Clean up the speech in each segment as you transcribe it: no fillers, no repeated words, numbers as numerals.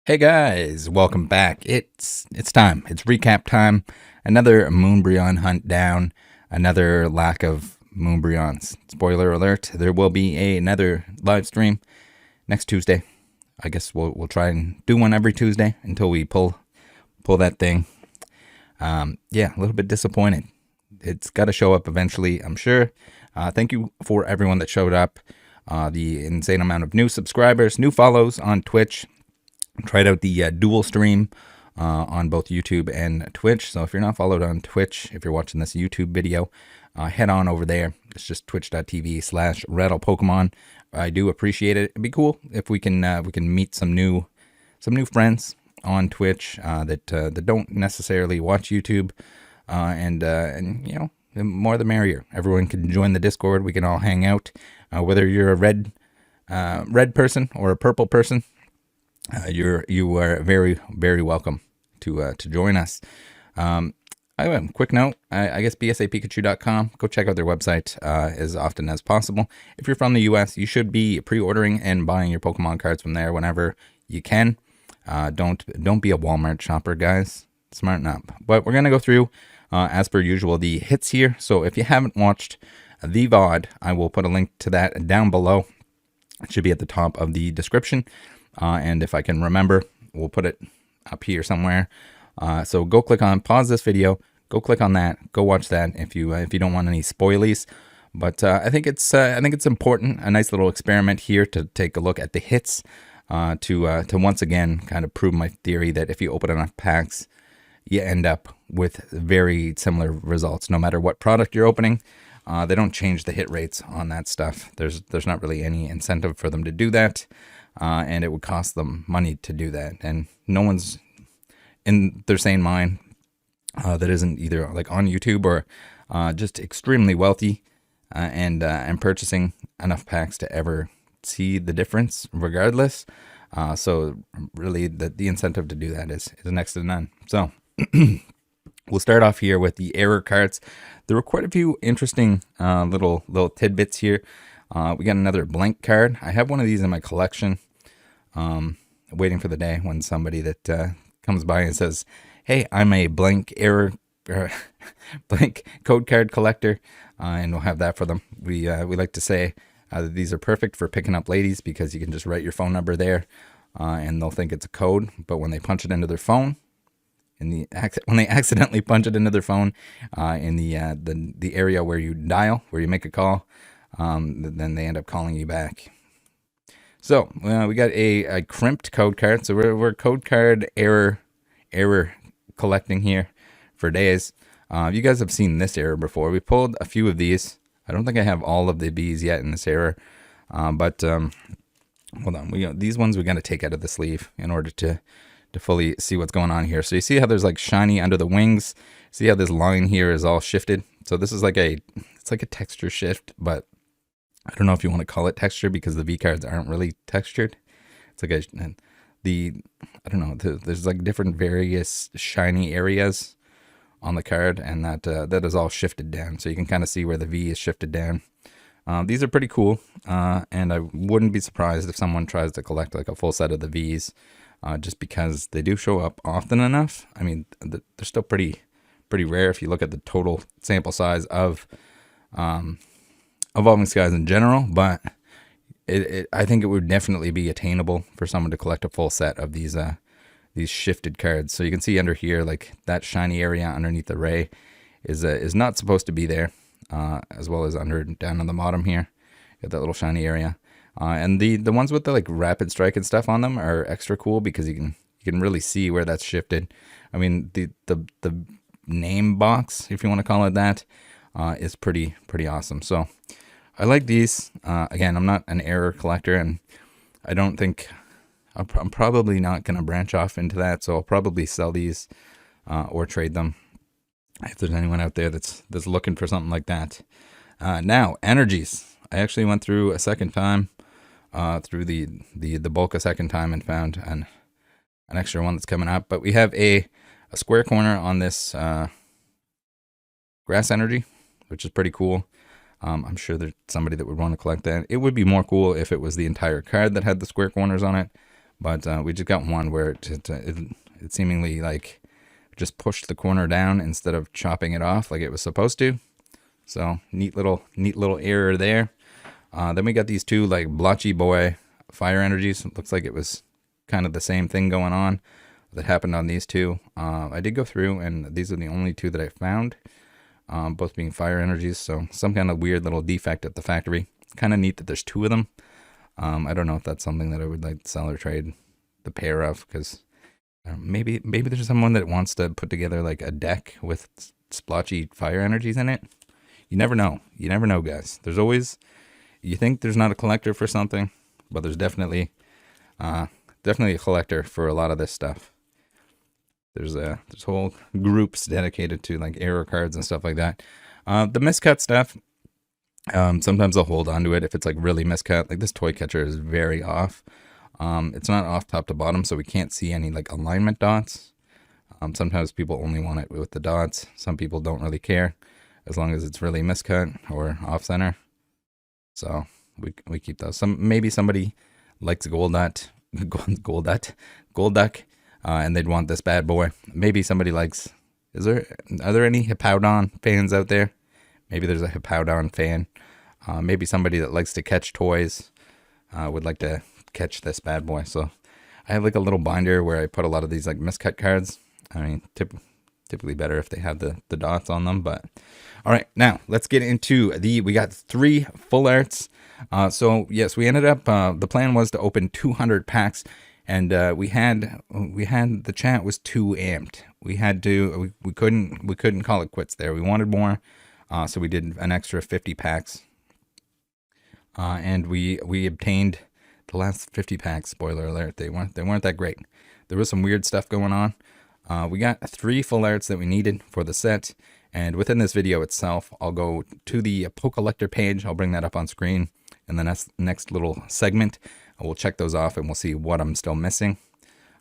Hey guys, welcome back. It's time. It's recap time. Another Moonbreon hunt down. Another lack of Moonbreons. Spoiler alert: there will be another live stream next Tuesday. I guess we'll try and do one every Tuesday until we pull that thing. Yeah, a little bit disappointed. It's got to show up eventually, I'm sure. Thank you for everyone that showed up. The insane amount of new subscribers, new follows on Twitch. Tried out the dual stream on both YouTube and Twitch. So if you're not followed on Twitch, if you're watching this YouTube video, head on over there. It's just twitch.tv/Rattle Pokemon. I do appreciate it. It'd be cool if we can meet some new friends on Twitch that don't necessarily watch YouTube, and you know, the more the merrier. Everyone can join the Discord. We can all hang out. Whether you're a red person or a purple person, you are very, very welcome to join us. Quick note, I guess bsapikachu.com. Go check out their website as often as possible. If you're from the US, you should be pre-ordering and buying your Pokemon cards from there whenever you can. Don't be a Walmart shopper, guys. Smarten up. But we're gonna go through, as per usual, the hits here. So if you haven't watched the VOD, I will put a link to that down below. It should be at the top of the description. And if I can remember, we'll put it up here somewhere. So go pause this video, go click on that, go watch that if you don't want any spoilies. But I think it's important, a nice little experiment here to take a look at the hits, to once again kind of prove my theory that if you open enough packs, you end up with very similar results. No matter what product you're opening, they don't change the hit rates on that stuff. There's not really any incentive for them to do that. And it would cost them money to do that. And no one's in their sane mind that isn't either like on YouTube or just extremely wealthy and purchasing enough packs to ever see the difference regardless. So really the incentive to do that is next to none. So we'll start off here with the error cards. There were quite a few interesting little tidbits here. We got another blank card. I have one of these in my collection. Waiting for the day when somebody that comes by and says, "Hey, I'm a blank code card collector," and we'll have that for them. We like to say that these are perfect for picking up ladies because you can just write your phone number there, and they'll think it's a code. But when they punch it into their phone, when they accidentally punch it into their phone in the area where you dial, where you make a call, then they end up calling you back. So we got a crimped code card. So we're code card error collecting here for days. You guys have seen this error before. We pulled a few of these. I don't think I have all of the Bs yet in this error, but hold on. These ones we got to take out of the sleeve in order to fully see what's going on here. So you see how there's like shiny under the wings. See how this line here is all shifted. So this is it's like a texture shift, but I don't know if you want to call it texture because the V cards aren't really textured. It's like I don't know. There's like different various shiny areas on the card, and that is all shifted down. So you can kind of see where the V is shifted down. These are pretty cool, and I wouldn't be surprised if someone tries to collect like a full set of the Vs, just because they do show up often enough. I mean, they're still pretty rare if you look at the total sample size of Evolving Skies in general, but I think it would definitely be attainable for someone to collect a full set of these shifted cards. So you can see under here, like that shiny area underneath the ray is not supposed to be there, as well as down on the bottom here, got that little shiny area. And the ones with the like rapid strike and stuff on them are extra cool because you can really see where that's shifted. I mean, the name box, if you want to call it that, is pretty awesome. So I like these. Again, I'm not an error collector, and I don't think I'm probably not going to branch off into that. So I'll probably sell these or trade them if there's anyone out there that's looking for something like that. Now, energies. I actually went through a second time, through the bulk a second time, and found an extra one that's coming up. But we have a square corner on this grass energy, which is pretty cool. I'm sure there's somebody that would want to collect that. It would be more cool if it was the entire card that had the square corners on it, but we just got one where it seemingly like just pushed the corner down instead of chopping it off like it was supposed to. So neat little error there. Then we got these two like blotchy boy fire energies. It looks like it was kind of the same thing going on that happened on these two. I did go through, and these are the only two that I found, both being fire energies. So some kind of weird little defect at the factory. It's kind of neat that there's two of them. I don't know if that's something that I would like to sell or trade the pair of, because maybe there's someone that wants to put together like a deck with splotchy fire energies in it. You never know. You never know, guys. There's always, you think there's not a collector for something, but there's definitely a collector for a lot of this stuff. There's whole groups dedicated to like error cards and stuff like that. The miscut stuff, sometimes I'll hold on to it if it's like really miscut. Like this toy catcher is very off. It's not off top to bottom, so we can't see any like alignment dots. Sometimes people only want it with the dots. Some people don't really care as long as it's really miscut or off center. So we keep those. Maybe somebody likes gold duck, and they'd want this bad boy. Maybe somebody likes. Are there any Hippowdon fans out there? Maybe there's a Hippowdon fan. Maybe somebody that likes to catch toys would like to catch this bad boy. So I have like a little binder where I put a lot of these like miscut cards. I mean, typically better if they have the dots on them, but all right, now let's get into we got 3 full arts. So yes, we ended up, the plan was to open 200 packs, and we had the chat was too amped. We couldn't call it quits there. We wanted more, so we did an extra 50 packs, and we obtained the last 50 packs. Spoiler alert, they weren't that great. There was some weird stuff going on. We got 3 full arts that we needed for the set, and within this video itself, I'll go to the Pokelector page. I'll bring that up on screen in the next little segment. We'll check those off, and we'll see what I'm still missing.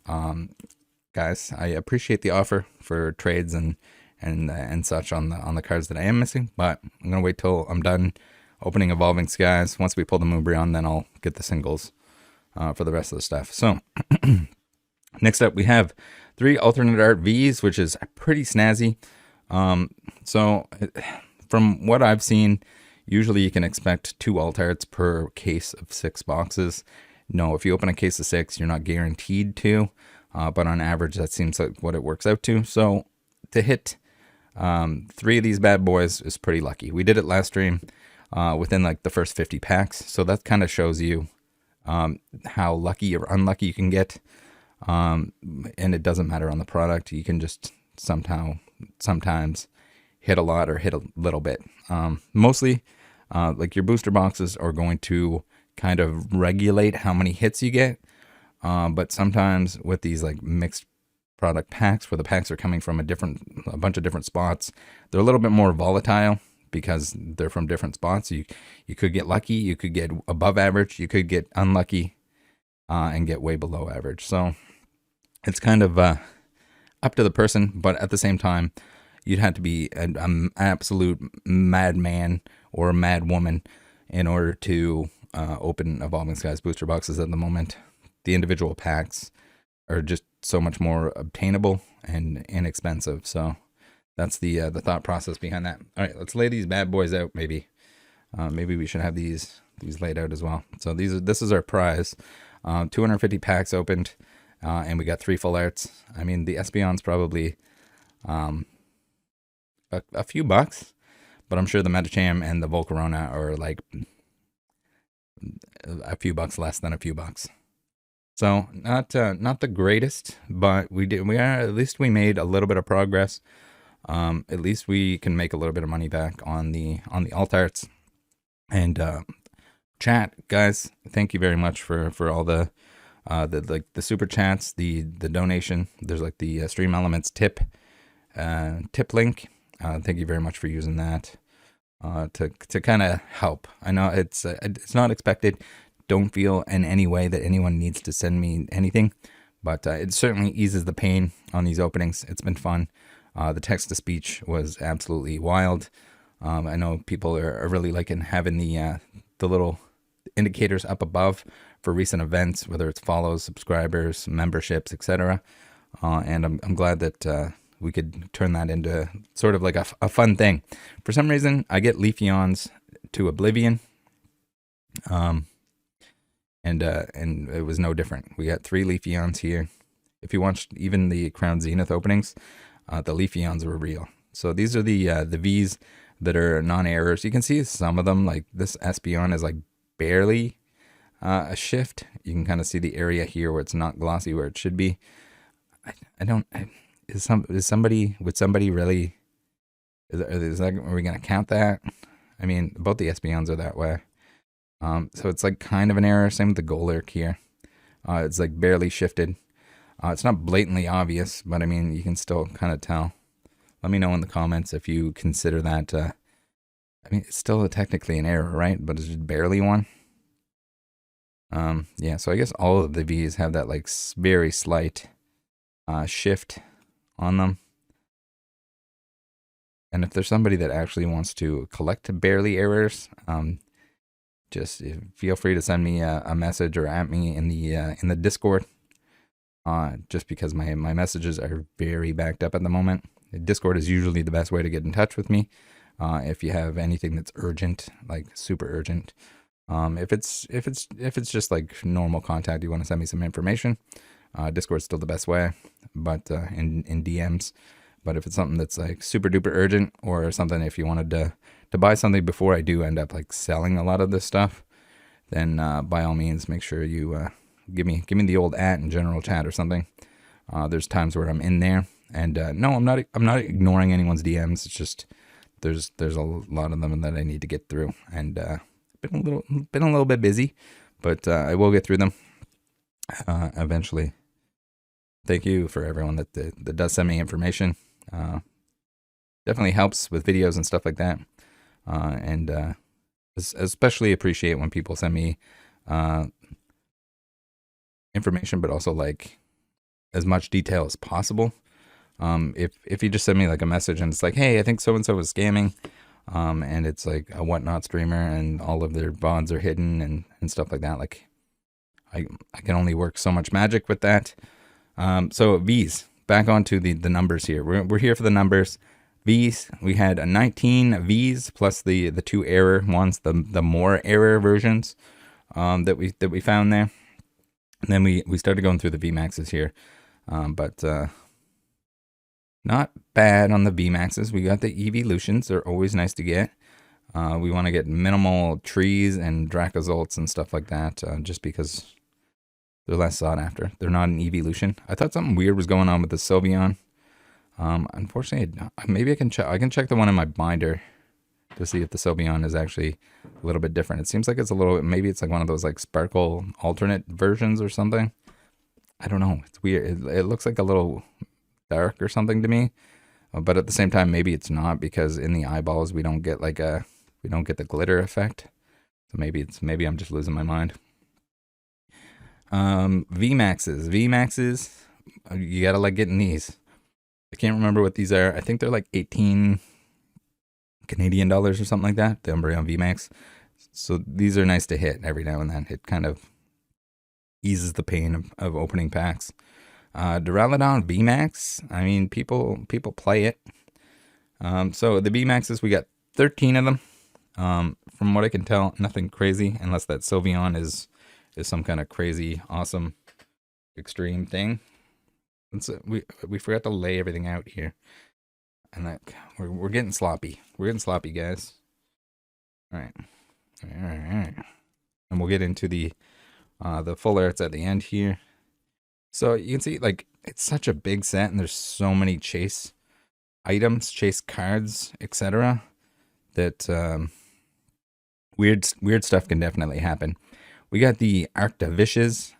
Guys, I appreciate the offer for trades and such on the cards that I am missing, but I'm gonna wait till I'm done opening Evolving Skies. Once we pull the Moonbreon, then I'll get the singles for the rest of the stuff. So next up, we have 3 alternate art Vs, which is pretty snazzy. So from what I've seen, usually you can expect 2 alt arts per case of 6 boxes. No, if you open a case of 6, you're not guaranteed to, but on average, that seems like what it works out to. So to hit 3 of these bad boys is pretty lucky. We did it last stream within like the first 50 packs. So that kind of shows you how lucky or unlucky you can get. And it doesn't matter on the product. You can just sometimes hit a lot or hit a little bit. Mostly like your booster boxes are going to kind of regulate how many hits you get. But sometimes with these like mixed product packs, where the packs are coming from a bunch of different spots, they're a little bit more volatile because they're from different spots. You could get lucky, you could get above average, you could get unlucky, and get way below average. So it's kind of up to the person, but at the same time, you'd have to be an absolute madman or a mad woman in order to open Evolving Skies booster boxes at the moment. The individual packs are just so much more obtainable and inexpensive. So that's the thought process behind that. All right, let's lay these bad boys out. Maybe we should have these laid out as well. So this is our prize. 250 packs opened, and we got 3 full arts. I mean, the Espeon's probably a few bucks, but I'm sure the Medicham and the Volcarona are like a few bucks less than a few bucks. So not the greatest, but at least we made a little bit of progress. At least we can make a little bit of money back on the alt arts. And chat, guys, thank you very much for all the super chats, the donation. There's like the Stream Elements tip link. Thank you very much for using that to kind of help. I know it's not expected. Don't feel in any way that anyone needs to send me anything, but it certainly eases the pain on these openings. It's been fun. The text-to-speech was absolutely wild. I know people are really liking having the little indicators up above for recent events, whether it's follows, subscribers, memberships, etc. And I'm glad that we could turn that into sort of like a fun thing. For some reason, I get Leafeons to Oblivion, and it was no different. We got 3 Leafeons here. If you watched even the Crown Zenith openings, the Leafeons were real. So these are the V's that are non-errors. You can see some of them, like this Espeon is like barely a shift. You can kind of see the area here where it's not glossy where it should be. Would somebody really, is that, are we going to count that? I mean, both the Espeons are that way. So it's like kind of an error. Same with the Golurk here. It's like barely shifted. It's not blatantly obvious, but I mean, you can still kind of tell. Let me know in the comments if you consider that, I mean, it's still technically an error, right? But it's just barely one. Yeah, so I guess all of the V's have that like very slight shift on them. And if there's somebody that actually wants to collect barely errors, just feel free to send me a message or at me in the Discord. Just because my messages are very backed up at the moment. Discord is usually the best way to get in touch with me. If you have anything that's urgent, like super urgent. If it's just like normal contact, you want to send me some information, Discord's still the best way, but in DMs. But if it's something that's like super duper urgent, or something, if you wanted to buy something before I do end up like selling a lot of this stuff, then by all means make sure you give me the old @ in general chat or something. There's times where I'm in there, and no, I'm not ignoring anyone's DMs. It's just there's a lot of them that I need to get through, and been a little bit busy, but I will get through them eventually. Thank you for everyone that does send me information. Definitely helps with videos and stuff like that, and especially appreciate when people send me information, but also like as much detail as possible. If you just send me like a message and it's like, hey, I think so and so was scamming, and it's like a whatnot streamer and all of their VODs are hidden and stuff like that, like I can only work so much magic with that. So V's, back onto the numbers here. We're here for the numbers. V's, we had 19 V's plus the 2 error ones, the more error versions that we found there. And then we started going through the VMAXs here, but not bad on the VMAXs. We got the Evolutions. They're always nice to get. We want to get minimal trees and Dracozolts and stuff like that, just because they're less sought after. They're not an Evolution. I thought something weird was going on with the Sylveon. Unfortunately, maybe I can check the one in my binder to see if the Sylveon is actually a little bit different. It seems like it's a little, maybe it's like one of those like sparkle alternate versions or something. I don't know. It's weird. It looks like a little dark or something to me, but at the same time, maybe it's not, because in the eyeballs we don't get the glitter effect. So maybe I'm just losing my mind. VMAXs, you gotta like getting these. I can't remember what these are. I think they're like 18 Canadian dollars or something like that, the Moonbreon VMAX. So these are nice to hit every now and then. It kind of eases the pain of opening packs. Duraludon VMAX, I mean, people play it. So the VMAXs, we got 13 of them. From what I can tell, nothing crazy, unless that Sylveon is some kind of crazy, awesome, extreme thing. We forgot to lay everything out here, and we're getting sloppy. We're getting sloppy, guys. All right. And we'll get into the full arts at the end here. So you can see, like, it's such a big set, and there's so many chase items, chase cards, etc. that weird stuff can definitely happen. We got the Arctivishes.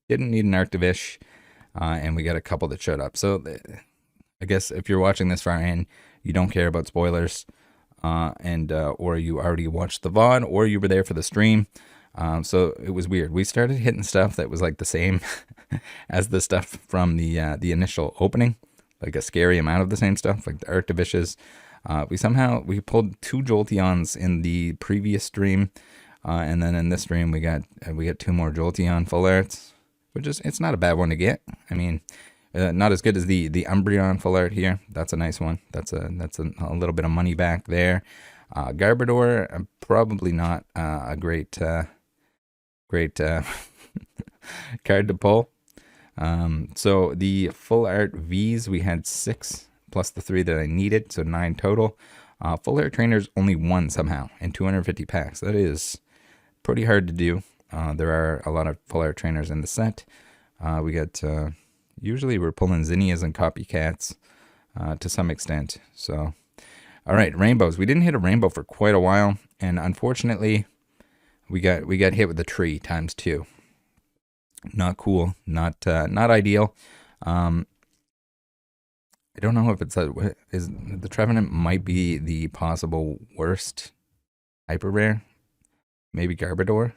Didn't need an Arctivish. And we got a couple that showed up. So I guess if you're watching this far in, you don't care about spoilers, or you already watched the VOD, or you were there for the stream. So it was weird. We started hitting stuff that was like the same as the stuff from the initial opening, like a scary amount of the same stuff, like the Arctivishes. We pulled 2 Jolteons in the previous stream. And then in this stream we got 2 more Jolteon full arts, which is, it's not a bad one to get. I mean, not as good as the Umbreon full art here. That's a nice one. That's a little bit of money back there. Garbodor, probably not a great card to pull. So the full art V's, we had 6 plus the 3 that I needed, so 9 total. Full art trainers, only 1 somehow in 250 packs. That is pretty hard to do. There are a lot of full art trainers in the set. We got, usually we're pulling Zinnias and copycats to some extent. So, all right, rainbows. We didn't hit a rainbow for quite a while, and unfortunately, we got hit with the tree ×2. Not cool. Not ideal. I don't know if it's is the Trevenant might be the possible worst hyper rare. Maybe Garbodor.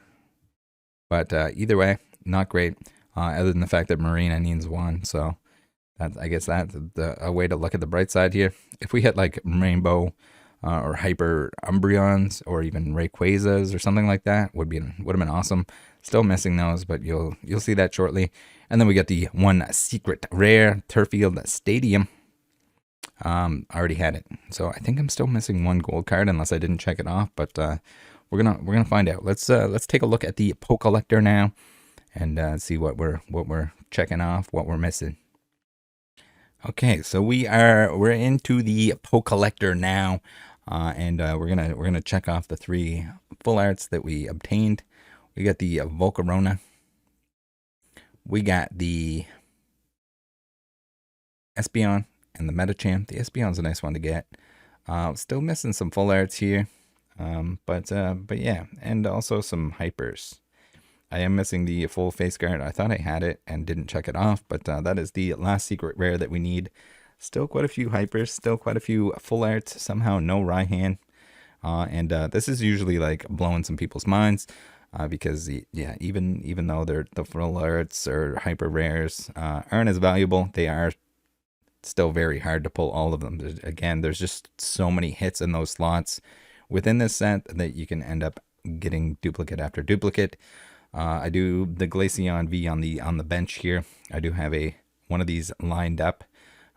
But either way, not great. Other than the fact that Marina needs 1, so I guess that's a way to look at the bright side here. If we hit like Rainbow or Hyper Umbreons or even Rayquazas or something like that, would have been awesome. Still missing those, but you'll see that shortly. And then we got the 1 secret rare Turffield Stadium. Already had it, so I think I'm still missing 1 gold card unless I didn't check it off. But we're gonna find out. Let's take a look at the Pokelector now and see what we're checking off, what we're missing. Okay, so we're into the Pokelector now, and we're gonna check off the 3 full arts that we obtained. We got the Volcarona. We got the Espeon and the Metachamp. The Espeon's a nice one to get. Still missing some full arts here, but yeah, and also some hypers. I am missing the full face guard. I thought I had it and didn't check it off, but that is the last secret rare that we need. Still quite a few hypers, still quite a few full arts, somehow no Raihan. And this is usually like blowing some people's minds, because yeah, even though the full arts or hyper rares aren't as valuable, they are still very hard to pull all of them. Again, there's just so many hits in those slots within this set that you can end up getting duplicate after duplicate. I do the Glaceon V on the bench here. I do have one of these lined up.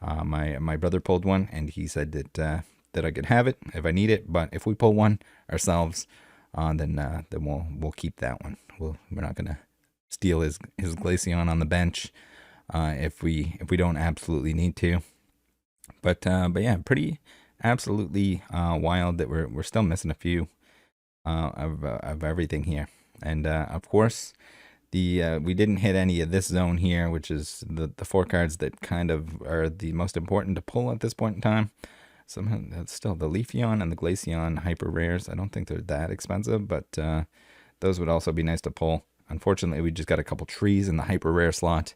My brother pulled one, and he said that I could have it if I need it. But if we pull one ourselves, then we'll keep that one. We're not gonna steal his Glaceon on the bench if we don't absolutely need to. But yeah, pretty absolutely wild that we're still missing a few of everything here. And of course, we didn't hit any of this zone here, which is the 4 cards that kind of are the most important to pull at this point in time. Somehow, that's still the Leafeon and the Glaceon hyper rares. I don't think they're that expensive, but those would also be nice to pull. Unfortunately, we just got a couple trees in the hyper rare slot.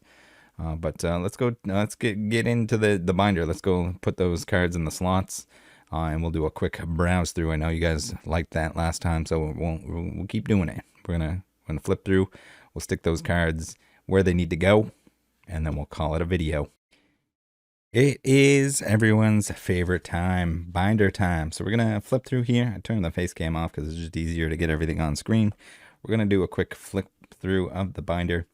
But let's get into the binder. Let's go put those cards in the slots, and we'll do a quick browse through. I know you guys liked that last time, so we'll keep doing it. We're gonna flip through. We'll stick those cards where they need to go, and then we'll call it a video. It is everyone's favorite time, binder time. So we're gonna flip through here. I turned the face cam off because it's just easier to get everything on screen. We're gonna do a quick flip through of the binder.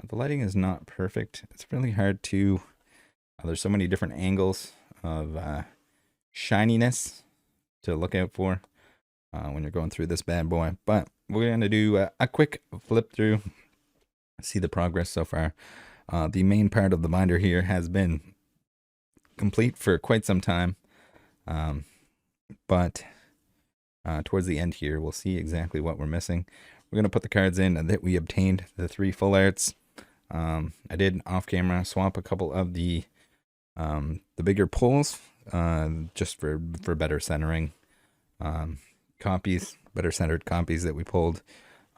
The lighting is not perfect. It's really hard to. There's so many different angles of shininess to look out for when you're going through this bad boy. But we're going to do a quick flip through, see the progress so far. The main part of the binder here has been complete for quite some time. But towards the end here, we'll see exactly what we're missing. We're going to put the cards in that we obtained, the 3 full arts. I did off camera swap a couple of the bigger pulls just for better centering copies, better centered copies that we pulled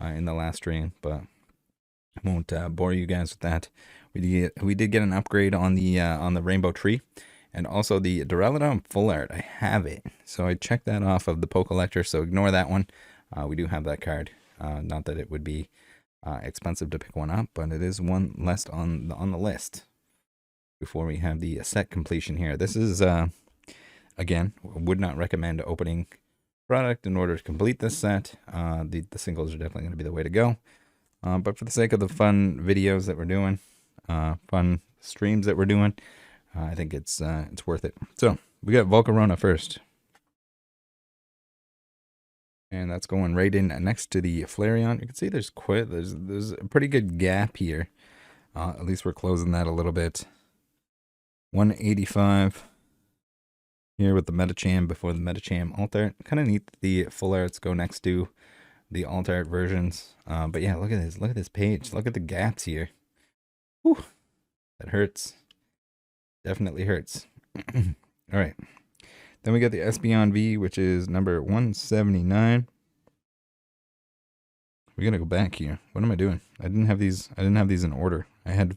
in the last stream, but I won't bore you guys with that. We did get an upgrade on the rainbow tree, and also the Duraludon full art. I have it, so I checked that off of the Pokelector, so ignore that one. We do have that card. Not that it would be expensive to pick one up, but it is one less on the list before we have the set completion here. This is again, would not recommend opening product in order to complete this set. The singles are definitely going to be the way to go. But for the sake of the fun videos that we're doing, fun streams that we're doing, I think it's worth it. So we got Volcarona first. And that's going right in next to the Flareon. You can see there's a pretty good gap here. At least we're closing that a little bit. 185 here with the Metacham before the Metacham alt art. Kind of neat that the full arts go next to the alt art versions. But yeah, look at this. Look at this page. Look at the gaps here. Whew. That hurts. Definitely hurts. All right. Then we got the Espeon V, which is number 179. We're gonna go back here. What am I doing? I didn't have these in order. I had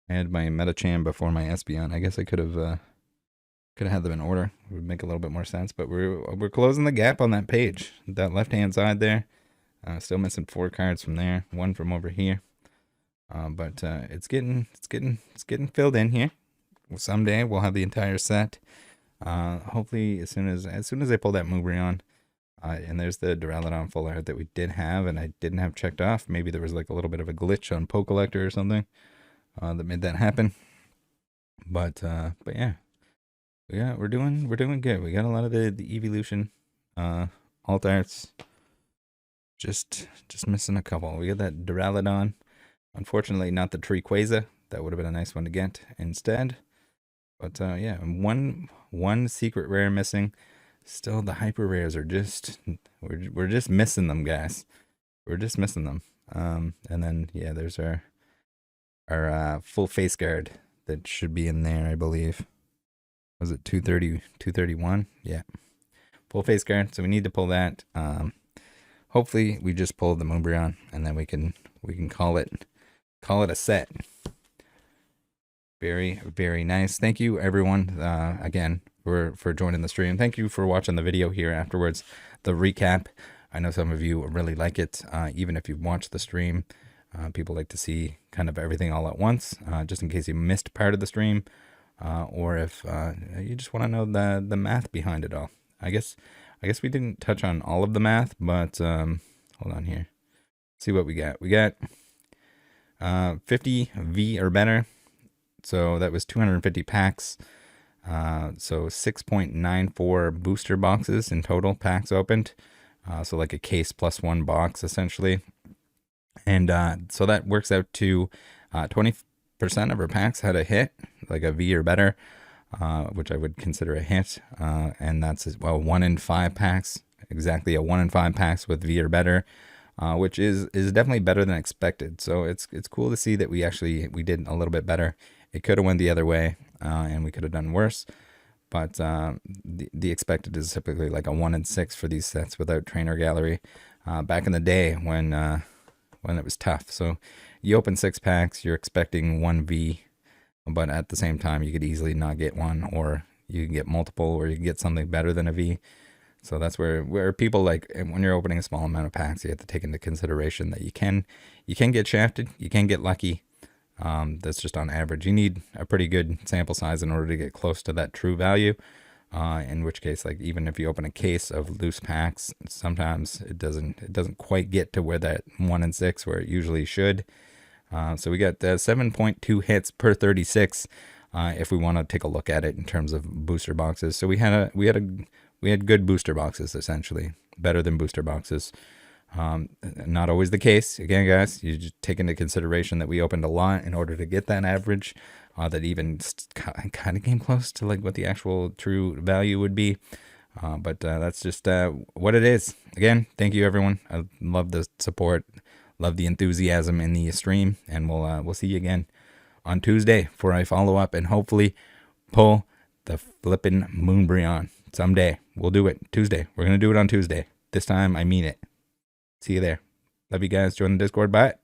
my Metacham before my Espeon. I guess I could have had them in order. It would make a little bit more sense. But we're closing the gap on that page. That left hand side there. Still missing 4 cards from there. 1 from over here. But it's getting filled in here. Someday we'll have the entire set. Hopefully as soon as I pull that Moonbreon, and there's the Duraludon full art that we did have and I didn't have checked off. Maybe there was like a little bit of a glitch on Pokelector or something that made that happen. But yeah, we're doing good. We got a lot of the evolution alt arts. Just missing a couple. We got that Duraludon. Unfortunately, not the Rayquaza. That would have been a nice one to get instead. But yeah, one secret rare missing. Still, the hyper rares are just we're just missing them, guys. We're just missing them. And then yeah, there's our full face guard that should be in there, I believe. Was it 230, 231? Yeah, full face guard. So we need to pull that. Hopefully, we just pulled the Moonbreon, and then we can call it a set. Very, very nice. Thank you, everyone, again, for joining the stream. Thank you for watching the video here afterwards, the recap. I know some of you really like it, even if you've watched the stream. People like to see kind of everything all at once, just in case you missed part of the stream, or if you just want to know the math behind it all. I guess we didn't touch on all of the math, but hold on here. See what we got. We got 50 V or better. So that was 250 packs. So 6.94 booster boxes in total, packs opened. So like a case plus 1 box essentially. And so that works out to 20% of our packs had a hit, like a V or better, which I would consider a hit. And that's, well, 1 in 5 packs, exactly a 1 in 5 packs with V or better. Which is definitely better than expected. So it's cool to see that we did a little bit better. It could have went the other way, and we could have done worse. But the expected is typically like a 1 in 6 for these sets without trainer gallery. Back in the day when it was tough. So you open 6 packs, you're expecting 1 V, but at the same time you could easily not get 1, or you can get multiple, or you can get something better than a V. So that's where people, like, when you're opening a small amount of packs, you have to take into consideration that you can get shafted, you can get lucky. That's just on average. You need a pretty good sample size in order to get close to that true value. In which case, like, even if you open a case of loose packs, sometimes it doesn't quite get to where that 1 in 6 where it usually should. So we got 7.2 hits per 36. If we want to take a look at it in terms of booster boxes. So we had good booster boxes, essentially. Better than booster boxes. Not always the case. Again, guys, you just take into consideration that we opened a lot in order to get that average. That even kind of came close to like what the actual true value would be. But that's just what it is. Again, thank you, everyone. I love the support. Love the enthusiasm in the stream. And we'll see you again on Tuesday for a follow-up and hopefully pull the flippin' Moonbreon. Someday. We'll do it. Tuesday. We're going to do it on Tuesday. This time, I mean it. See you there. Love you guys. Join the Discord. Bye.